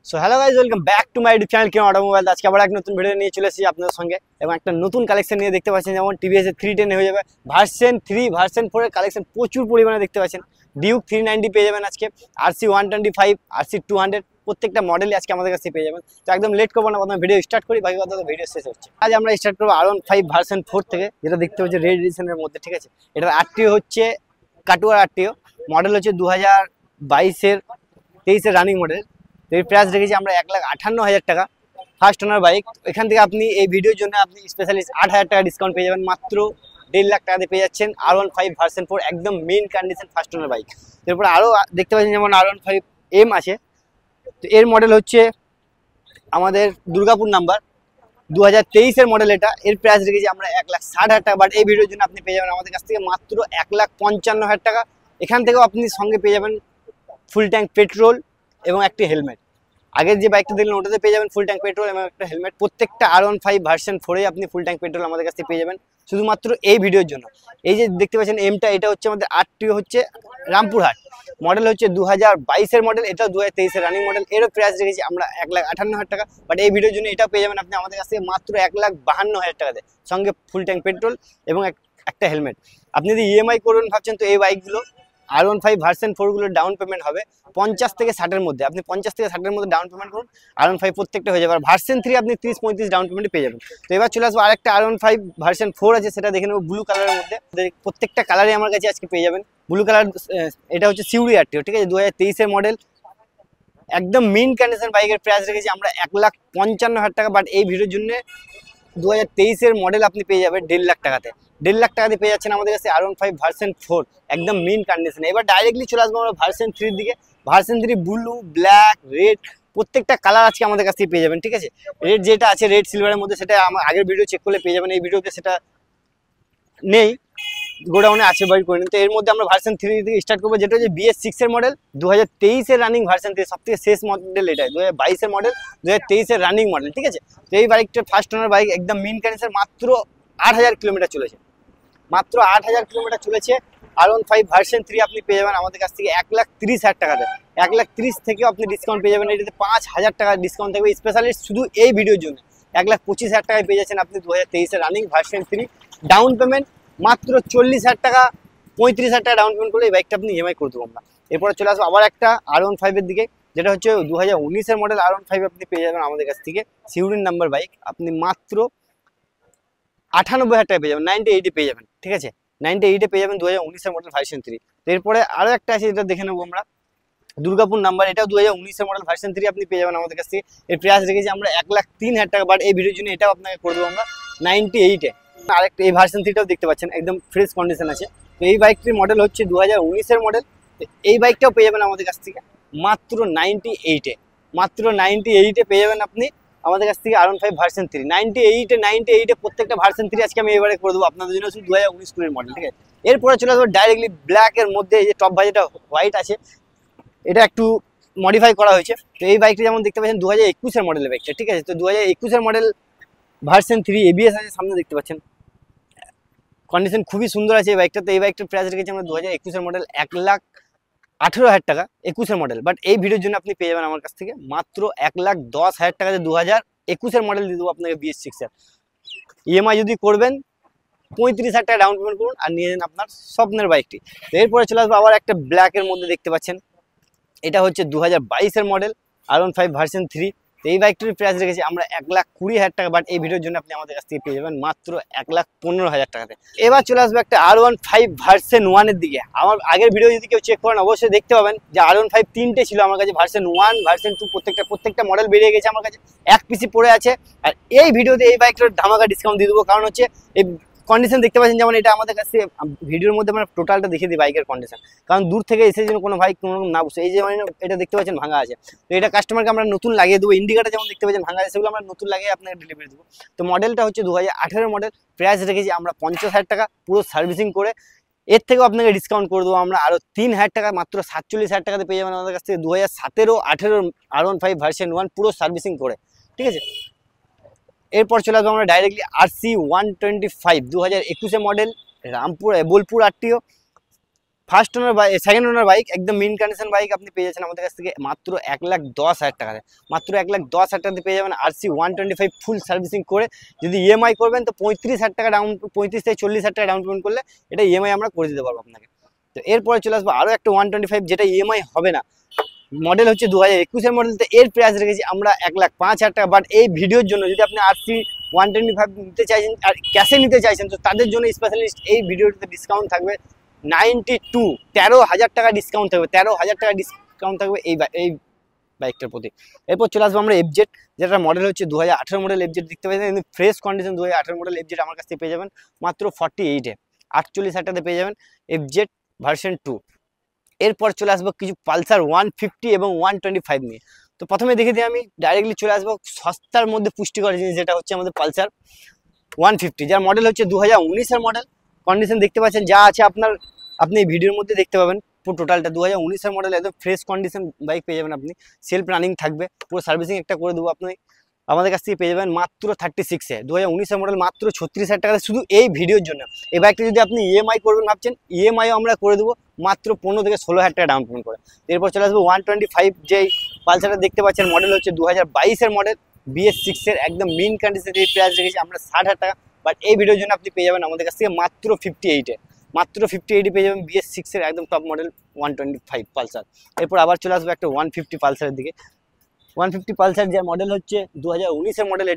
So hello guys, welcome back to my YouTube channel king automobile. আজকে আবার এক নতুন ভিডিও নিয়ে চলে এসেছি আপনাদের সঙ্গে এবং একটা নতুন কালেকশন নিয়ে দেখতে পাচ্ছেন। যেমন টিভিএস 310 হয়ে যাবে ভার্সন 3, ভার্সন 4 এর কালেকশন প্রচুর পরিমাণে দেখতে পাচ্ছেন। ডিউক 390 পেয়ে যাবেন আজকে, আরসি 125, আরসি 200 প্রত্যেকটা মডেলই আজকে আমাদের কাছে পেয়ে যাবেন। তো একদম লেট করবো না, প্রথমে ভিডিও স্টার্ট করি, বাকি কথা ভিডিও শেষ হচ্ছে। আজ আমরা স্টার্ট করবো R15 ভার্সন 4 থেকে, যেটা দেখতে পাচ্ছি রেড এডিশনের মধ্যে। ঠিক আছে, এটার আরটিও হচ্ছে কাটুয়ার আরটিও, মডেল হচ্ছে 2022-এর 23-এর রানিং মডেল। এর প্রাইস রেখেছি আমরা 1,58,000 টাকা ফার্স্ট ওনার বাইক। এখান থেকে আপনি এই ভিডিওর জন্য আপনি স্পেশালি 8,000 টাকা ডিসকাউন্ট পেয়ে যাবেন, মাত্র 1.5 লাখ টাকাতে পেয়ে যাচ্ছেন R15 ভার্সন 4 একদম main condition first owner bike. এরপর আরও দেখতে পাচ্ছেন যেমন R15M আছে, তো এর মডেল হচ্ছে আমাদের দুর্গাপুর নাম্বার, 2023-এর মডেল এটা। এর প্রাইস রেখেছি আমরা 1,60,000 টাকা, বাট এই ভিডিওর জন্য আপনি পেয়ে যাবেন আমাদের কাছ থেকে মাত্র 1,55,000 টাকা। এখান থেকেও আপনি সঙ্গে পেয়ে যাবেন ফুল ট্যাঙ্ক পেট্রোল এবং একটি হেলমেট। আগের যে বাইকটা দেখলেন ওটাতে পেয়ে যাবেন ফুল ট্যাঙ্ক পেট্রোল এবং একটা হেলমেট। প্রত্যেকটা R15 ভার্সন 4-এ আপনি ফুল ট্যাঙ্ক পেট্রোল আমাদের কাছ থেকে পেয়ে যাবেন শুধুমাত্র এই ভিডিওর জন্য। এই যে দেখতে পাচ্ছেন এমটা, এটা হচ্ছে আমাদের আরটিও হচ্ছে রামপুরহাট, মডেল হচ্ছে 2022-এর মডেল, এটা 2023-এর রানিং মডেল। এরও প্রাইস রেখেছি আমরা 1,58,000 টাকা, বাট এই ভিডিওর জন্য এটাও পেয়ে যাবেন আপনি আমাদের কাছ থেকে মাত্র 1,52,000 টাকাতে, সঙ্গে ফুল ট্যাঙ্ক পেট্রোল এবং একটা হেলমেট। আপনি যদি ইএমআই করবেন ভাবছেন, তো এই বাইকগুলো R15 ভার্সন 4 গুলোর ডাউন পেমেন্ট হবে 50 থেকে 60-এর মধ্যে। আপনি 50 থেকে 60-এর মধ্যে ডাউন পেমেন্ট করুন, R15 প্রত্যেকটা হয়ে যাবে। আর ভার্সন 3 আপনি 30-35 ডাউন পেমেন্টে পেয়ে যাবেন। তো এবার চলে আসবো আরেকটা R15 ভার্সন 4 আছে, সেটা দেখে নেবো ব্লু কালারের মধ্যে। প্রত্যেকটা কালারই আমার কাছে আজকে পেয়ে যাবেন। ব্লু কালার, এটা হচ্ছে সিউড়ি আরটিও, ঠিক আছে, 2023-এর মডেল, একদম মেইন কন্ডিশন বাইকের প্রাইস রেখেছি আমরা 1,55,000 টাকা, বাট এই ভিডিওর জন্য 2023-এর মডেল আপনি পেয়ে যাবেন 1.5 লাখ টাকাতে। 1.5 লাখ টাকাতে পেয়ে যাচ্ছেন আমাদের কাছে R15 ভার্সন 4 একদম মেইন কন্ডিশন। এবার ডাইরেক্টলি চলে আসবো আমরা ভার্সন 3-এর দিকে। ভার্সন 3 ব্লু, ব্ল্যাক, রেড প্রত্যেকটা কালার আজকে আমাদের কাছ থেকে পেয়ে যাবেন। ঠিক আছে, রেড যেটা আছে রেড সিলভারের মধ্যে, সেটা আমার আগের ভিডিও চেক করলে পেয়ে যাবেন। এই ভিডিওতে সেটা নেই, গোডাউনে আছে, বাইর করে নিন। তো এর মধ্যে আমরা ভার্সন 3 থেকে স্টার্ট করবো, যেটা হচ্ছে BS6-এর মডেল, 2023-এর রানিং ভার্সন 3, সব থেকে শেষ মডেল এটাই, 2022-এর মডেল, 2023-এর রানিং মডেল। ঠিক আছে, তো এই বাইকটা ফার্স্ট ওনার বাইক, একদম মেইন কন্ডিশন, মাত্র 8,000 কিলোমিটার চলেছে, মাত্র 8,000 কিলোমিটার চলেছে। R15 ভার্সন 3 আপনি পেয়ে যাবেন আমাদের কাছ থেকে 1,30,000 টাকাতে। 1,30,000 থেকেও আপনি ডিসকাউন্ট পেয়ে যাবেন, এটাতে 5,000 টাকা ডিসকাউন্ট থাকবে স্পেশালি শুধু এই ভিডিওর জন্য। 1,25,000 টাকায় পেয়ে যাচ্ছেন আপনি 2023-এর রানিং ভার্সন 3। ডাউন পেমেন্ট মাত্র 40,000 টাকা, 35,000 টাকা ডাউন পেমেন্ট করলে এই বাইকটা আপনি ইএমআই করে দেবো আমরা। এরপরে চলে আসবো আবার একটা R15-এর দিকে, যেটা হচ্ছে 2019-এর মডেল R15 আপনি পেয়ে যাবেন আমাদের কাছ থেকে, সিউরিন নাম্বার বাইক, আপনি মাত্র 98,000 টাকা পেয়ে যাবেন, 98-এ পেয়ে যাবেন। ঠিক আছে, 98-এ পেয়ে যাবেন 2019-এর মডেল ভার্সন 3। এরপরে আরও একটা আছে, যেটা দেখে নেবো আমরা, দুর্গাপুর নাম্বার, এটাও 2019-এর মডেল ভার্সন 3 আপনি পেয়ে যাবেন আমাদের কাছ থেকে। এর প্রাইস রেখেছি আমরা 1,03,000 টাকা, বাট এই ভিডিওর জন্য এটাও আপনাকে করে দেবো আমরা 98-এ। আরেকটা এই ভার্সন 3টাও দেখতে পাচ্ছেন, একদম ফ্রেশ কন্ডিশন আছে। তো এই বাইকটির মডেল হচ্ছে 2019-এর মডেল, এই বাইকটাও পেয়ে যাবেন আমাদের কাছ থেকে মাত্র 98-এ, মাত্র 98-এ পেয়ে যাবেন আপনি আমাদের কাছ থেকে R15 ভার্সন 3। 98-এ প্রত্যেকটা ভার্সন 3 আজকে আমি এবারে করে দেবো আপনাদের জন্য, শুধু 2019 মডেল। ঠিক আছে, এরপরে চলে আসবো ডাইরেক্টলি ব্ল্যাকের মধ্যে, এই যে টপ ভাইটা হোয়াইট আছে, এটা একটু মডিফাই করা হয়েছে। তো এই বাইকটা যেমন দেখতে পাচ্ছেন 2021-এর মডেলের বাইকটা। ঠিক আছে, তো 2021-এর মডেল ভার্সন 3, ABS আছে সামনে দেখতে পাচ্ছেন, কন্ডিশন খুবই সুন্দর আছে এই বাইকটা। তো এই বাইকটার প্রাইস রেখেছি আমরা 2021-এর মডেল 1,18,000 টাকা, 21-এর মডেল, বাট এই ভিডিওর জন্য আপনি পেয়ে যাবেন আমার কাছ থেকে মাত্র 1,10,000 টাকাতে 2021-এর মডেল দিয়ে দেবো আপনাকে BS6-এর। ইএমআই যদি করবেন 35,000 টাকা ডাউন পেমেন্ট করুন আর নিয়ে যান আপনার স্বপ্নের বাইকটি। তো এরপরে চলে আসবো আবার একটা ব্ল্যাকের মধ্যে, দেখতে পাচ্ছেন এটা হচ্ছে 2022-এর মডেল R15 ভার্সন 3। তো এই বাইকটির প্রাইস রেখেছি আমরা 1,20,000 টাকা, বাট এই ভিডিওর জন্য আপনি আমাদের কাছ থেকে পেয়ে যাবেন মাত্র 1,15,000 টাকাতে। এবার চলে আসবে একটা R15 ভার্সন 1-এর দিকে। আমার আগের ভিডিও যদি কেউ চেক করেন অবশ্যই দেখতে পাবেন যে R15 3টে ছিল আমার কাছে, ভার্সন 1, ভার্সন 2 প্রত্যেকটা মডেল বেরিয়ে গেছে আমার কাছে, এক পিসি পড়ে আছে। আর এই ভিডিওতে এই বাইকটার ধামাকা ডিসকাউন্ট দিয়ে দেবো, কারণ হচ্ছে এই কন্ডিশন দেখতে পাচ্ছেন, যেমন এটা আমাদের কাছে ভিডিওর মধ্যে আমরা টোটালটা দেখিয়ে দিই বাইকের কন্ডিশন, কারণ দূর থেকে এসে যেন কোনো ভাই কোনো না বুঝে। এই যে মানে এটা দেখতে পাচ্ছেন ভাঙা আছে, তো এটা কাস্টমারকে আমরা নতুন লাগিয়ে দেবো। ইন্ডিকেটার যেমন দেখতে পাচ্ছেন ভাঙা আছে, সেগুলো আমরা নতুন লাগিয়ে আপনাকে ডেলিভারি দেবো। তো মডেলটা হচ্ছে 2018-এর মডেল, প্রাইস রেখেছি আমরা 50,000 টাকা পুরো সার্ভিসিং করে। এর থেকেও আপনাকে ডিসকাউন্ট করে দেবো আমরা আরও 3,000 টাকা, মাত্র 47,000 টাকাতে পেয়ে যাবেন আমাদের কাছ থেকে 2017-18 R15 ভার্সন 1 পুরো সার্ভিসিং করে। ঠিক আছে, এরপর চলে আসবো আমরা ডাইরেক্টলি RC 125, 2021-এর model, Bolpur RTO, first owner bike, second owner bike, একদম মিন কন্ডিশন বাইক আপনি পেয়ে যাচ্ছেন আমাদের কাছ থেকে মাত্র 1,10,000 টাকাতে। মাত্র 1,10,000 টাকাতে পেয়ে যাবেন RC 125 ফুল সার্ভিসিং করে। যদি ইএমআই করবেন তো 35,000 টাকা ডাউন, 35 থেকে 40,000 টাকা ডাউন পেমেন্ট করলে এটা ইএমআই আমরা করে দিতে পারবো আপনাকে। তো এরপরে চলে আসবো আরও একটা 125 যেটা ইএমআই হবে না, মডেল হচ্ছে 2021-এর মডেল। তো এর প্রাইস রেখেছি আমরা 1,05,000 টাকা। বাট এই ভিডিওর জন্য যদি আপনি RC 125 নিতে চাইছেন আর ক্যাশে নিতে চাইছেন তো তাদের জন্য স্পেশালিস্ট এই ভিডিওটিতে ডিসকাউন্ট থাকবে 13,000 টাকা ডিসকাউন্ট থাকবে, 13,000 টাকা ডিসকাউন্ট থাকবে এই বাইকটার প্রতি। এরপর চলে আসবো আমরা এফজেড, যেটা মডেল হচ্ছে 2018 মডেল এফজেড দেখতে পাচ্ছেন, কিন্তু ফ্রেশ কন্ডিশন 2018 মডেল এফজেড আমার কাছ থেকে পেয়ে যাবেন মাত্র 48-এ, 48,000 টাকাতে পেয়ে যাবেন এফজেড ভার্সন 2। এরপর চলে আসবো কিছু পালসার 150 এবং 125 নিয়ে। তো প্রথমে দেখে দিই আমি ডাইরেক্টলি চলে আসবো সস্তার মধ্যে পুষ্টিকর জিনিস, যেটা হচ্ছে আমাদের পালসার 150, যার মডেল হচ্ছে 2019-এর মডেল। কন্ডিশন দেখতে পাচ্ছেন যা আছে আপনি এই ভিডিওর মধ্যে দেখতে পাবেন। পুরো টোটালটা 2019-এর মডেল, একদম ফ্রেশ কন্ডিশন বাইক পেয়ে যাবেন আপনি। সেলফ রানিং থাকবে, পুরো সার্ভিসিং একটা করে দেবো আপনি আমাদের কাছ থেকে পেয়ে যাবেন মাত্র 36-এ। 2019-এর মডেল মাত্র 36,000 টাকা শুধু এই ভিডিওর জন্য। এই বাইকটা যদি আপনি ইএমআই করবেন ভাবছেন, ইএমআইও আমরা করে দেবো মাত্র 15 থেকে 16,000 টাকা ডাউন পেমেন্ট করে। এরপর চলে আসবো 125, যেই পালসারটা দেখতে পাচ্ছেন মডেল হচ্ছে 2022-এর মডেল, BS6-এর একদম মিন কন্ডিশনের এই প্রাইস রেখেছি আমরা 60,000 টাকা। বাট এই ভিডিওর জন্য আপনি পেয়ে যাবেন আমাদের কাছ থেকে মাত্র 58-এ, মাত্র 58-এ পেয়ে যাবেন BS6-এর একদম টপ মডেল 125 পালসার। এরপর আবার চলে আসবো একটা 150 পালসারের দিকে। 150 পালসার যার মডেল হচ্ছে 2019-এর মডেল,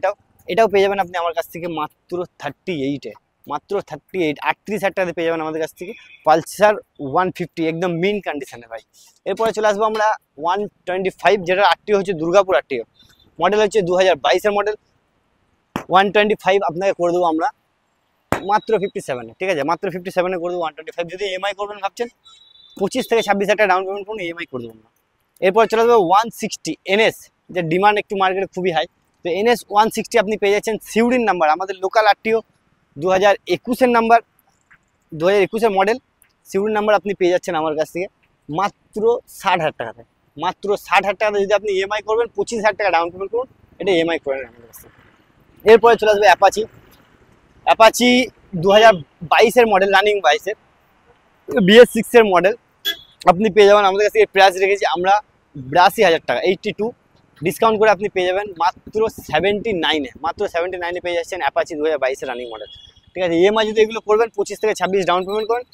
এটাও পেয়ে যাবেন আপনি আমার কাছ থেকে মাত্র 38-এ, মাত্র 38, 38,000 টাকাতে পেয়ে যাবেন আমাদের কাছ থেকে পালসার 150 একদম মিন কন্ডিশনে ভাই। এরপরে চলে আসবো আমরা 125, যেটা আরটিও হচ্ছে দুর্গাপুর আরটিও, মডেল হচ্ছে 2022-এর মডেল। 125 আপনাকে করে দেবো আমরা মাত্র 57-এ, ঠিক আছে, মাত্র 57-এ করে দেবো 125। যদি ইএমআই করবেন ভাবছেন 25 থেকে 26,000 টাকা ডাউন পেমেন্ট করুন, ইএমআই করে দেবো আমরা। এরপর চলে আসবো 160 NS, যে ডিমান্ড একটু মার্কেটে খুবই হাই। তো NS 160 আপনি পেয়ে যাচ্ছেন সিউড়ির নাম্বার, আমাদের লোকাল আরটিও 2021-এর নাম্বার, 2021-এর মডেল সিউড়ির নাম্বার আপনি পেয়ে যাচ্ছেন আমার কাছ থেকে মাত্র 60,000 টাকাতে, মাত্র 60,000 টাকাতে। যদি আপনি ইএমআই করবেন 25,000 টাকা ডাউন পেমেন্ট করুন, এটা ইএমআই করেন আমাদের কাছ থেকে। এরপরে চলে আসবে অ্যাপাচি 2022-এর মডেল, রানিং 22-এর BS6-এর মডেল আপনি পেয়ে যাবেন আমাদের কাছ থেকে। প্রাইস রেখেছি আমরা 82,000 টাকা, 82, ডিসকাউন্ট করে আপনি পেয়ে যাবেন মাত্র 79-এ, মাত্র 79-এ পেয়ে যাচ্ছেন অ্যাপাচি 2022-এর রানিং মডেল, ঠিক আছে। ইএমআই যদি এগুলো করবেন 25 থেকে 26 ডাউন পেমেন্ট করেন,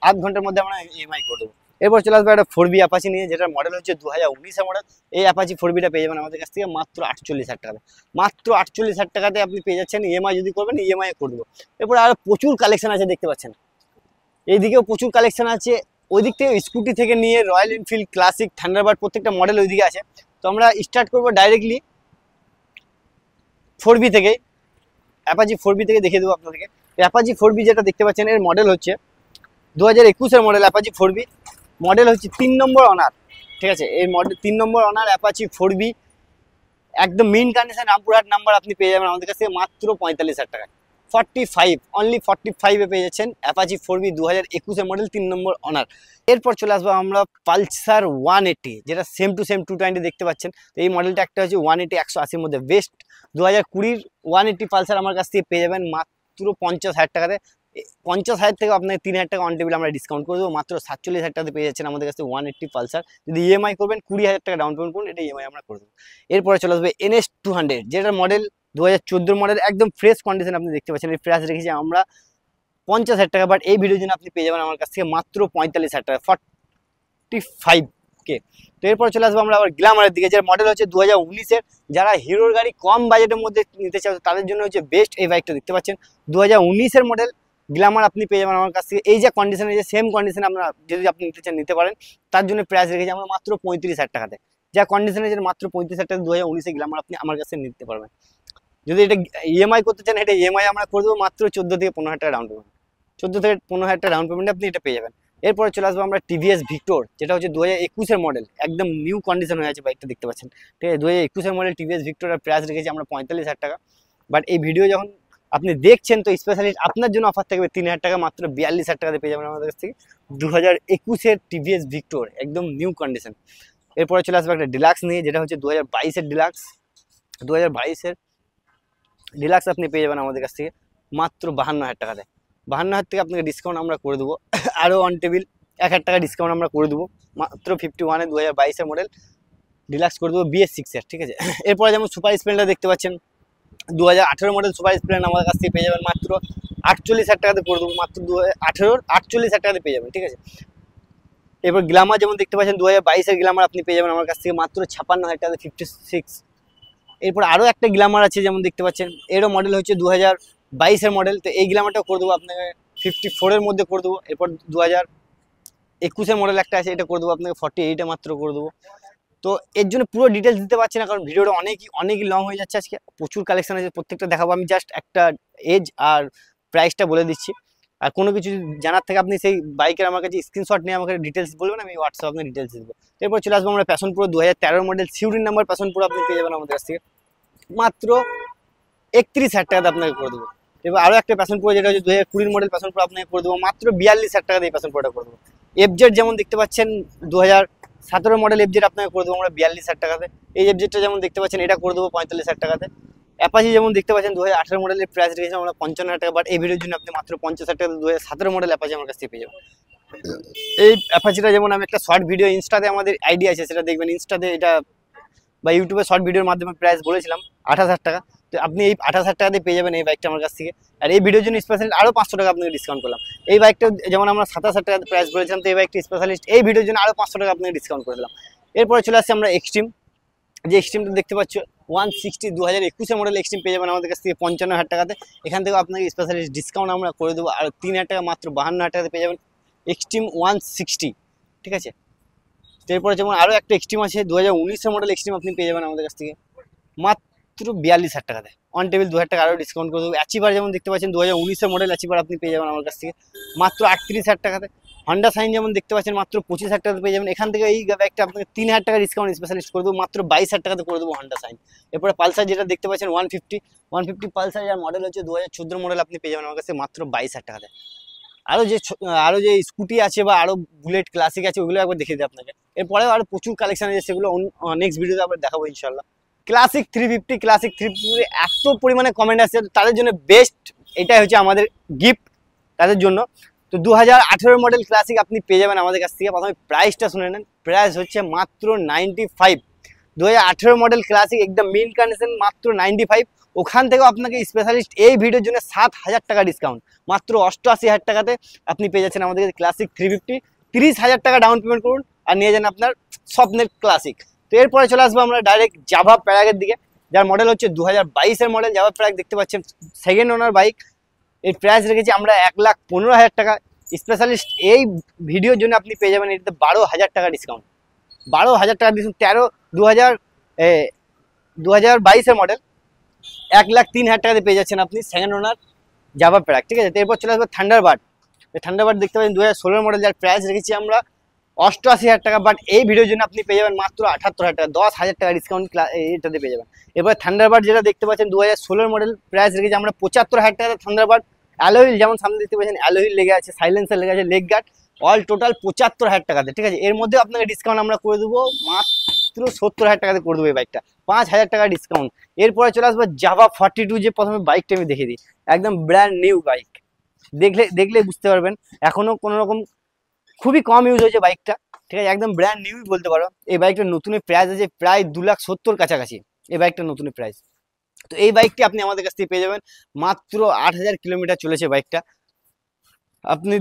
আধ ঘন্টার মধ্যে আমরা ইএমআই করে দেবো। এরপর চলে আসবে একটা 4B অ্যাপাচি নিয়ে, যেটার মডেল হচ্ছে 2019-এর মডেল। এই অ্যাপাচি 4Bটা পেয়ে যাবেন আমাদের কাছ থেকে মাত্র 48,000 টাকাতে, মাত্র 48,000 টাকাতে আপনি পেয়ে যাচ্ছেন। ইএমআই যদি করবেন ইএমআই করে দেবো। এরপর আর প্রচুর কালেকশন আছে দেখতে পাচ্ছেন, এইদিকেও প্রচুর কালেকশন আছে, ওই দিক থেকে স্কুটি থেকে নিয়ে রয়্যাল এনফিল্ড, ক্লাসিক, থান্ডারবার্ড প্রত্যেকটা মডেল ওইদিকে আছে। তো আমরা স্টার্ট করবো ডাইরেক্টলি 4B থেকে, অ্যাপাচি 4B থেকে দেখিয়ে দেবো আপনাদেরকে। অ্যাপাচি 4B যেটা দেখতে পাচ্ছেন এর মডেল হচ্ছে 2021-এর মডেল, অ্যাপাচি 4B মডেল হচ্ছে 3 নম্বর অনার, ঠিক আছে। এই মডেল 3 নম্বর অনার অ্যাপাচি 4B একদম মিন কন্ডিশন, রামপুরহাট নাম্বার আপনি পেয়ে যাবেন আমাদের কাছে মাত্র 45,000 টাকায়, 45, অনলি 45-এ পেয়ে যাচ্ছেন অ্যাপাচি 4B 2021-এর মডেল, 3 নম্বর অনার। এরপর চলে আসবো আমরা পালসার 180, যেটা সেম টু সেম 220 দেখতে পাচ্ছেন। তো এই মডেলটা একটা হচ্ছে 180 180-র মধ্যে বেস্ট। 2020 180 পালসার আমার কাছ থেকে পেয়ে যাবেন মাত্র 50,000 টাকাতে। 50,000 থেকে আপনাকে 3,000 টাকা অন টেবিল আমরা ডিসকাউন্ট করে দেবো, মাত্র 47,000 টাকাতে পেয়ে যাচ্ছেন আমাদের কাছে 180 পালসার। যদি ইএমআই করবেন 20,000 টাকা ডাউন পেমেন্ট করুন, এটা ইএমআই আমরা করে দেবো। এরপরে চলে আসবে NS 200, যেটার মডেল 2014 মডেল, একদম ফ্রেশ কন্ডিশন আপনি দেখতে পাচ্ছেন। এই প্রাইস রেখেছি আমরা 50,000 টাকা, বাট এই ভিডিওর জন্য আপনি পেয়ে যাবেন আমার কাছ থেকে মাত্র 45,000 টাকা, 45K। তো এরপর চলে আসবো আমরা আবার গ্ল্যামারের দিকে, যার মডেল হচ্ছে 2019-এর। যারা হিরোর গাড়ি কম বাজেটের মধ্যে নিতে চাও তাদের জন্য হচ্ছে বেস্ট এই বাইকটা দেখতে পাচ্ছেন। 2019-এর মডেল গ্ল্যামার আপনি পেয়ে যাবেন আমার কাছ থেকে। এই যে কন্ডিশনে, যে সেম কন্ডিশনে আপনারা যদি আপনি নিতে চান নিতে পারেন। তার জন্য প্রাইস রেখেছি আমরা মাত্র 35,000 টাকাতে, যা কন্ডিশনে যে মাত্র 35,000 টাকা 2019-এর গ্ল্যামার আপনি আমার কাছে নিতে পারবেন। যদি এটা ইএমআই করতে চান, এটা ইএমআই আমরা করে দেবো মাত্র 14 থেকে 15,000 টাকা ডাউন পেমেন্ট, 14 থেকে 15,000 টাকা ডাউন পেমেন্টে আপনি এটা পেয়ে যাবেন। এরপরে চলে আসবো আমরা টিভিএস ভিক্টর, যেটা হচ্ছে 2021-এর মডেল, একদম নিউ কন্ডিশন হয়ে আছে বাইকটা দেখতে পাচ্ছেন, ঠিক আছে। 2021-এর মডেল টিভিএস ভিক্টরের প্রাইস রেখেছি আমরা 45,000 টাকা। বাট এই ভিডিও যখন আপনি দেখছেন তো স্পেশালি আপনার জন্য অফার থাকবে 3,000 টাকা, মাত্র 42,000 টাকাতে পেয়ে যাবেন আমাদের কাছ থেকে 2021-এর টিভিএস ভিক্টর, একদম নিউ কন্ডিশন। এরপরে চলে আসবে একটা ডিলাক্স নিয়ে, যেটা হচ্ছে 2022-এর ডিলাক্স। 2022-এর ডিলাক্স আপনি পেয়ে যাবেন আমাদের কাছ থেকে মাত্র 52,000 টাকাতে, 52,000 থেকে আপনাকে ডিসকাউন্ট আমরা করে দেবো। আরও অন টেবিল 1000 টাকা ডিসকাউন্ট আমরা করে দেবো, মাত্র 51-এ 2022-এর মডেল ডিলাক্স করে দেবো BS6-এর, ঠিক আছে। এরপরে যেমন সুপার স্প্লেন্ডার দেখতে পাচ্ছেন 2018 মডেল সুপার স্প্লেন্ডার আমাদের কাছ থেকে পেয়ে যাবেন মাত্র 48,000 টাকাতে করে দেবো, মাত্র 2018 48,000 টাকাতে পেয়ে যাবেন, ঠিক আছে। এরপর গ্ল্যামার যেমন দেখতে পাচ্ছেন 2022-এর গ্ল্যামার আপনি পেয়ে যাবেন আমার কাছ থেকে মাত্র 56,000 টাকাতে 56। এরপর আরও একটা গ্ল্যামার আছে যেমন দেখতে পাচ্ছেন, এরও মডেল হচ্ছে 2022-এর মডেল, তো এই গ্ল্যামারটা করে দেবো আপনাকে 54-এর মধ্যে করে দেবো। এরপর 2021-এর মডেল একটা আছে, এটা করে দেবো আপনাকে 48-এ মাত্র করে দেবো। তো এর জন্য পুরো ডিটেলস দিতে পারছি না, কারণ ভিডিওটা অনেকই লং হয়ে যাচ্ছে, আজকে প্রচুর কালেকশন আছে, প্রত্যেকটা দেখাবো। আমি জাস্ট একটা এজ আর প্রাইসটা বলে দিচ্ছি, আর কোনো কিছু জানার থেকে আপনি সেই বাইকের আমার কাছে স্ক্রিনশট নিয়ে আমাকে ডিটেলস বলবেন, আমি হোয়াটসঅ্যাপ আপনার ডিটেলস দেবো। এরপর চলে আসবো আমরা প্যাশন প্রো 2013 মডেল সিউরিন নাম্বার প্যাশন প্রো আপনি পেয়ে যাবেন আমাদের কাছ থেকে মাত্র 31,000 টাকাতে আপনাকে করে দেবো। এবার আরও একটা প্যাশন প্রো যেটা হচ্ছে 2020 মডেল প্যাশন প্রো আপনাকে করে দেবো মাত্র 42,000 টাকাতে এই প্যাশন প্রোটা করে দেবো। এফজেড যেমন দেখতে পাচ্ছেন 2017 মডেল এফজেড আপনাকে করে দেবো আমরা 42,000 টাকাতে। এই এফজেডটা যেমন দেখতে পাচ্ছেন এটা করে দেবো 45,000 টাকাতে। অ্যাপাচি যেমন দেখতে পাচ্ছেন 2018 মডেলের প্রাইস রেখেছি আমরা 55,000 টাকা, বাট এই ভিডিওর জন্য আপনি মাত্র 50,000 টাকা 2017 মডেল অ্যাপাচি আমার কাছ থেকে পেয়ে যাবেন। এই অ্যাপাচিটা যেমন আমি একটা শর্ট ভিডিও ইনস্টাতে আমাদের আইডিয়া আছে সেটা দেখবেন, ইনস্টাতে এটা বা ইউটিউবে শর্ট ভিডিওর মাধ্যমে প্রাইস বলেছিলাম 28,000 টাকা, তো আপনি এই 28,000 টাকাতে পেয়ে যাবেন এই বাইকটা আমার কাছ থেকে। আর এই ভিডিওর জন্য স্পেশালি আরও 500 টাকা আপনাকে ডিসকাউন্ট করলাম। এই বাইকটা যেমন আমরা 27,000 টাকাতে প্রাইস বলেছিলাম, তো এই বাইকটা স্পেশালিস্ট এই ভিডিওর জন্য আরও 500 টাকা আপনাকে ডিসকাউন্ট করে দিলাম। এরপরে চলে আসছে আমরা এক্সট্রিম, যে এক্সট্রিমটা দেখতে পাচ্ছ 160 2021-এর মডেল এক্সট্রিম পেয়ে যাবেন আমাদের কাছ থেকে 55,000 টাকাতে। এখান থেকে আপনাকে স্পেশালিস্ট ডিসকাউন্ট আমরা করে দেবো আর 3,000 টাকা মাত্র 52,000 টাকাতে পেয়ে যাবেন এক্সট্রিম 160, ঠিক আছে। তো এরপরে যেমন আরও একটা এক্সট্রিম আছে 2019-এর মডেল এক্সট্রিম আপনি পেয়ে যাবেন আমাদের কাছ থেকে মাত্র 42,000 টাকাতে। অন টেবিল 2,000 টাকা আরও ডিসকাউন্ট করে দেবো। অ্যাচিভার যেমন দেখতে পাচ্ছেন 2019-এর মডেল অ্যাচিভার আপনি পেয়ে যাবেন আমার কাছ থেকে মাত্র 38,000 টাকাতে। হন্ডা সাইন যেমন দেখতে পাচ্ছেন মাত্র 25,000 টাকাতে পেয়ে যাবেন। এখান থেকে এই ব্যাগটা আপনাকে 3,000 টাকা ডিসকাউন্ট স্পেশালিস্ট করে দেবো মাত্র 22,000 টাকাতে করে দেবো হন্ডা সাইন। এরপরে পালসার যেটা দেখতে পাচ্ছেন 150 পালসার, যার মডেল হচ্ছে 2014 মডেল আপনি পেয়ে যাবেন আমার কাছে মাত্র 22,000 টাকাতে। আরও যে স্কুটি আছে বা আরও বুলেট ক্লাসিক আছে ওগুলো একবার দেখিয়ে দিই আপনাকে। এরপরেও আরও প্রচুর কালেকশন আছে, সেগুলো নেক্সট ভিডিওতে আবার দেখাবো ইনশাল্লাহ। ক্লাসিক 350 এত পরিমাণে কমেন্ট আসছে, তাদের জন্য বেস্ট এটাই হচ্ছে আমাদের গিফট তাদের জন্য। তো 2018 মডেল ক্লাসিক আপনি পেয়ে যাবেন আমাদের কাছ থেকে। প্রথমে প্রাইসটা শুনে নেন, প্রাইস হচ্ছে মাত্র 95। 2018 মডেল ক্লাসিক একদম মিন কন্ডিশন মাত্র 95। ওখান থেকেও আপনাকে স্পেশালিস্ট এই ভিডিওর জন্য 7,000 টাকা ডিসকাউন্ট মাত্র 88,000 টাকাতে আপনি পেয়ে যাচ্ছেন আমাদের ক্লাসিক 350। 30,000 টাকা ডাউন পেমেন্ট করুন আর নিয়ে যান আপনার স্বপ্নের ক্লাসিক। তো এরপরে চলে আসবো আমরা ডাইরেক্ট জাভা প্যারাগের দিকে, যার মডেল হচ্ছে 2022-এর মডেল জাভা প্যারাগ দেখতে পাচ্ছেন সেকেন্ড ওনার বাইক। এর প্রাইস রেখেছি আমরা 1,15,000 টাকা। স্পেশালিস্ট এই ভিডিওর জন্য আপনি পেয়ে যাবেন এটাতে 12,000 টাকা ডিসকাউন্ট। 12,000 টাকা ডিসকাউন্ট 2022-এর মডেল 1,03,000 টাকাতে পেয়ে যাচ্ছেন আপনি সেকেন্ড ওনার জাভা প্যারাগ, ঠিক আছে। তো এরপর চলে আসবে থান্ডারবার্ড। থান্ডারবার্ড দেখতে পাচ্ছেন 2016 মডেল, যার প্রাইস রেখেছি আমরা 88,000 টাকা, বাট এই ভিডিওর জন্য আপনি পেয়ে যাবেন মাত্র 78,000 টাকা, 10,000 টাকা ডিসকাউন্ট এটাতে পেয়ে যাবেন। এবার থান্ডারবার্ড যেটা দেখতে পাচ্ছেন 2016 মডেল, প্রাইস রেখেছি আমরা 75,000 টাকা থান্ডারবার্ড। অ্যালোহিল যেমন সামনে দেখতে পাচ্ছেন অ্যালোহিল লেগে আছে, সাইলেন্সার লেগে আছে, লেগ গার্ড, অল টোটাল 75,000 টাকাতে, ঠিক আছে। এর মধ্যে আপনাকে ডিসকাউন্ট আমরা করে দেবো মাত্র 70,000 টাকাতে করে দেবো এই বাইকটা, 5,000 টাকা ডিসকাউন্ট। এরপরে চলে আসবো জাভা 42, যে প্রথমে বাইকটা আমি দেখিয়ে দিই, একদম ব্র্যান্ড নিউ বাইক, দেখলে বুঝতে পারবেন এখনো কোনো রকম খুবই কম ইউজ হয়েছে বাইকটা, ঠিক আছে, একদম ব্র্যান্ড নিউই বলতে পারো। এই বাইকটার নতুনের প্রাইস আছে প্রায় 2,70,000 কাছাকাছি এই বাইকটার নতুনের প্রাইস। তো এই বাইকটি আপনি আমাদের কাছ থেকে পেয়ে যাবেন মাত্র 8,000 কিলোমিটার চলেছে বাইকটা। আপনি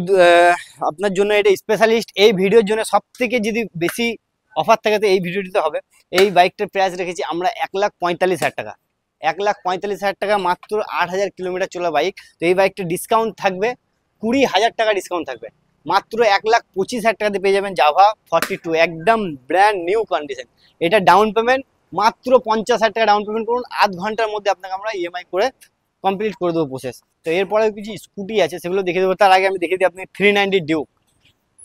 আপনার জন্য এটা স্পেশালিস্ট এই ভিডিওর জন্য সব থেকে যদি বেশি অফার থাকে তো এই ভিডিওটিতে হবে। এই বাইকটার প্রাইস রেখেছি আমরা 1,45,000 টাকা। 1,45,000 টাকা মাত্র 8,000 কিলোমিটার চলা বাইক। তো এই বাইকটা ডিসকাউন্ট থাকবে 20,000 টাকা ডিসকাউন্ট থাকবে, মাত্র 1,25,000 টাকাতে পেয়ে যাবেন জাভা 42, একদম ব্র্যান্ড নিউ কন্ডিশন। এটা ডাউন পেমেন্ট মাত্র 50,000 টাকা ডাউন পেমেন্ট করুন, আধ ঘন্টার মধ্যে আপনাকে আমরা ইএমআই করে কমপ্লিট করে দেবো প্রসেস। তো এরপরেও কিছু স্কুটি আছে সেগুলো দেখে দেবো, তার আগে আমি দেখে দিই আপনি 390 ডিউক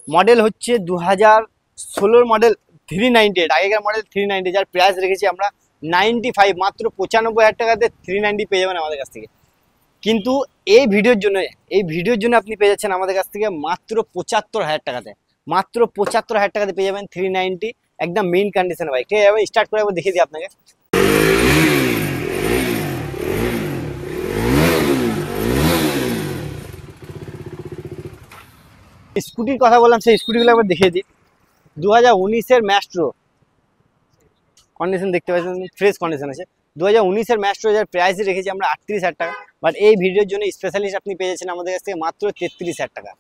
মডেল হচ্ছে 2016 মডেল 390, আগেকার মডেল 390, যার প্রাইস রেখেছি আমরা 95, মাত্র 95,000 টাকাতে 390 পেয়ে যাবেন আমাদের কাছ থেকে। কিন্তু এই ভিডিওর জন্য আপনি পেয়ে যাচ্ছেন আমাদের কাছ থেকে মাত্র 75,000 টাকাতে, মাত্র 75,000 টাকাতে পেয়ে যাবেন 390, একদম মেইন কন্ডিশন বাইক। ঠিক আছে, স্টার্ট করে একবার দেখিয়ে দিই আপনাকে। স্কুটির কথা বললাম, সেই স্কুটিগুলো একবার দেখিয়ে দিই। 2019-এর ম্যাস্ট্রো কন্ডিশন দেখতে পাচ্ছেন, ফ্রেশ কন্ডিশন আছে। 2019-এর ম্যাস্ট্রো যার প্রাইস রেখেছি আমরা 38,000 টাকা, বাট এই ভিডিওর জন্য স্পেশালিস্ট আপনি পেয়ে যাচ্ছেন আমাদের কাছ থেকে মাত্র 33,000 টাকা।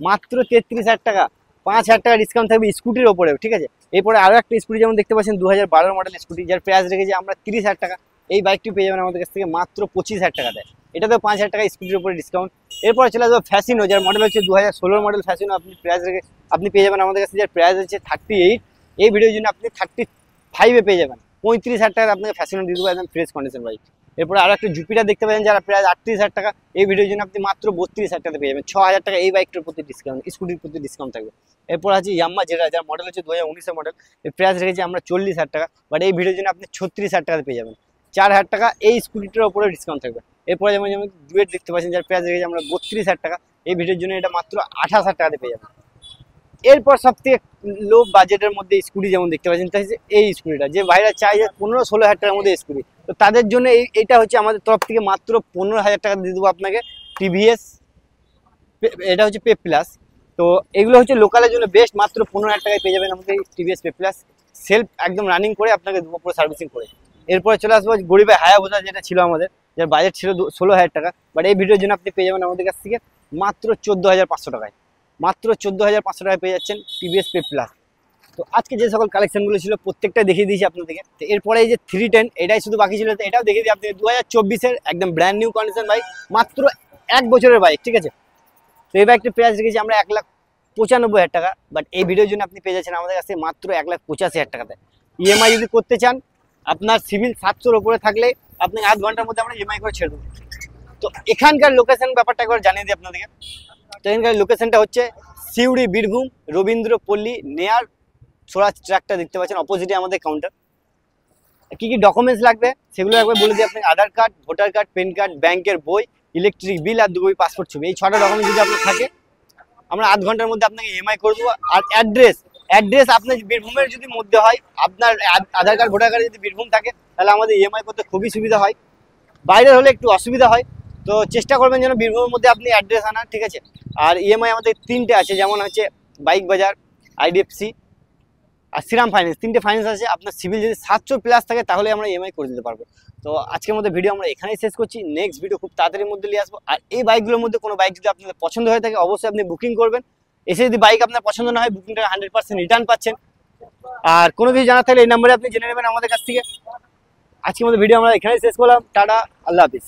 মাত্র 33,000 টাকা, 5,000 টাকা ডিসকাউন্ট থাকবে স্কুটির ওপরেও, ঠিক আছে। এরপরে আরও একটা স্কুটি যেমন দেখতে পাচ্ছেন 2012 মডেল স্কুটি, যার প্রাইস রেখেছি আমরা 30,000 টাকা। এই বাইকটি পেয়ে যাবেন আমাদের কাছ থেকে মাত্র 25,000 টাকা দেয়। এটাতে 5,000 টাকা স্কুটির উপরে ডিসকাউন্ট। এরপরে চলে আসবে ফ্যাসিনো, যার মডেল হচ্ছে 2016 মডেল ফ্যাসিনো। আপনি প্রাইস রেখে আপনি পেয়ে যাবেন আমাদের কাছে, যার প্রাইস হচ্ছে 38। এই ভিডিওর জন্য আপনি 35-এ পেয়ে যাবেন। 35,000 টাকা আপনাকে ফ্যাসিনো দিয়ে দেবো, একদম ফ্রেশ কন্ডিশন বাইক। এরপরে আরও একটা জুপিটার দেখতে পাচ্ছেন, যারা প্রায় 38,000 টাকা। এই ভিডিওর জন্য আপনি মাত্র 32,000 টাকাতে পেয়ে যাবেন। 6,000 টাকা এই বাইকটার প্রতি ডিসকাউন্ট, স্কুটির প্রতি ডিসকাউন্ট থাকবে। এরপর আছে ইয়াম্মা যেটা, যার মডেল হচ্ছে 2019-এর মডেল। এর প্রাইস রেখেছি আমরা 40,000 টাকা, বাট এই ভিডিওর জন্য আপনি 36,000 টাকাতে পেয়ে যাবেন। 4,000 টাকা এই স্কুটিটার উপরে ডিসকাউন্ট থাকবে। এরপরে যেমন যেমন ডুয়েট দেখতে পাচ্ছেন, যার প্রাইস রেখেছি আমরা 32,000 টাকা। এই ভিডিওর জন্য এটা মাত্র 28,000 টাকাতে পেয়ে যাবেন। এরপর সবথেকে লো বাজেটের মধ্যে স্কুটি যেমন দেখতে পাচ্ছেন, এই স্কুটিটা, যে ভাইরা চাই যে 15-16 হাজার টাকার মধ্যে স্কুটি, তো তাদের জন্য এইটা হচ্ছে আমাদের তরফ থেকে মাত্র 15,000 টাকা দিয়ে দেবো আপনাকে। টিভিএস, এটা হচ্ছে পে প্লাস। তো এগুলো হচ্ছে লোকালের জন্য বেস্ট, মাত্র 15,000 টাকায় পেয়ে যাবেন আমাকে টিভিএস পে প্লাস, সেলফ একদম রানিং করে আপনাকে দেবো, পুরো সার্ভিসিং করে। এরপরে চলে আসবো গরিবের হায়াবুসা, যেটা ছিল আমাদের, যার বাজেট ছিল 16,000 টাকা, বাট এই ভিডিওর জন্য আপনি পেয়ে যাবেন আমাদের কাছ থেকে মাত্র 14,500 টাকায়। মাত্র 14,500 টাকায় পেয়ে যাচ্ছেন টিভিএস পে প্লাস। তো আজকে যে সকল কালেকশনগুলো ছিল প্রত্যেকটা দেখিয়ে দিয়েছি আপনাদেরকে। তো এরপরে এই যে 310, এটাই শুধু বাকি ছিল, এটাও দেখিয়ে দিই আপনি। 2024-এর একদম ব্র্যান্ড নিউ কন্ডিশন বাইক, মাত্র 1 বছরের বাইক, ঠিক আছে। তো এই বাইকটির প্রাইস রেখেছি আমরা 1,95,000 টাকা, বাট এই ভিডিওর জন্য আপনি পেয়ে যাচ্ছেন আমাদের কাছে মাত্র 1,85,000 টাকাতে। ইএমআই যদি করতে চান, আপনার সিভিল 700-র উপরে থাকলে আপনি 8 ঘন্টার মধ্যে আমরা ইএমআই করে ছেড়ে দেবো। তো এখানকার লোকেশন ব্যাপারটা একবার জানিয়ে দিই আপনাদেরকে। তো এখানকার লোকেশনটা হচ্ছে সিউড়ি, বীরভূম, রবীন্দ্রপল্লী, নেয়ার সোরাজ ট্রাকটা দেখতে পাচ্ছেন, অপোজিটে আমাদের কাউন্টার। কি কি ডকুমেন্টস লাগবে সেগুলো একবার বলে দিই আপনাকে। Aadhaar card, voter card, PAN card, ব্যাংকের বই, ইলেকট্রিক বিল আর 2 কপি পাসপোর্ট ছবি, এই 6টা ডকুমেন্ট যদি আপনার থাকে আমরা 8 ঘন্টার মধ্যে আপনাকে ইএমআই করে দেবো। আর অ্যাড্রেস আপনার বীরভূমের যদি মধ্যে হয়, আপনার আধার কার্ড ভোটার কার্ড যদি বীরভূম থাকে, তাহলে আমাদের ইএমআই করতে খুবই সুবিধা হয়। বাইরের হলে একটু অসুবিধা হয়, তো চেষ্টা করবেন যেন বীরভূমের মধ্যে আপনি অ্যাড্রেস আনার, ঠিক আছে। আর ইএমআই আমাদের 3টে আছে, যেমন হচ্ছে বাইক বাজার, আইডিএফসি আর শ্রীরাম ফাইন্যান্স, 3টে ফাইন্যান্স আছে। আপনার সিভিল যদি 700+ থাকে তাহলে আমরা ইএমআই করে দিতে পারবো। তো আজকের মধ্যে ভিডিও আমরা এখানেই শেষ করছি। নেক্সট ভিডিও খুব তাড়াতাড়ির মধ্যে নিয়ে আসবো। আর এই বাইকগুলোর মধ্যে কোনো বাইক যদি আপনাদের পছন্দ হয়ে থাকে, অবশ্যই আপনি বুকিং করবেন। এসে যদি বাইক আপনার পছন্দ না হয়, বুকিংটা 100% রিটার্ন পাচ্ছেন। আর কোনো কিছু জানার থাকলে এই নাম্বারে আপনি জেনে নেবেন আমাদের কাছ থেকে। আজকের মধ্যে ভিডিও আমরা এখানেই শেষ করলাম। টাটা, আল্লাহ হাফিজ।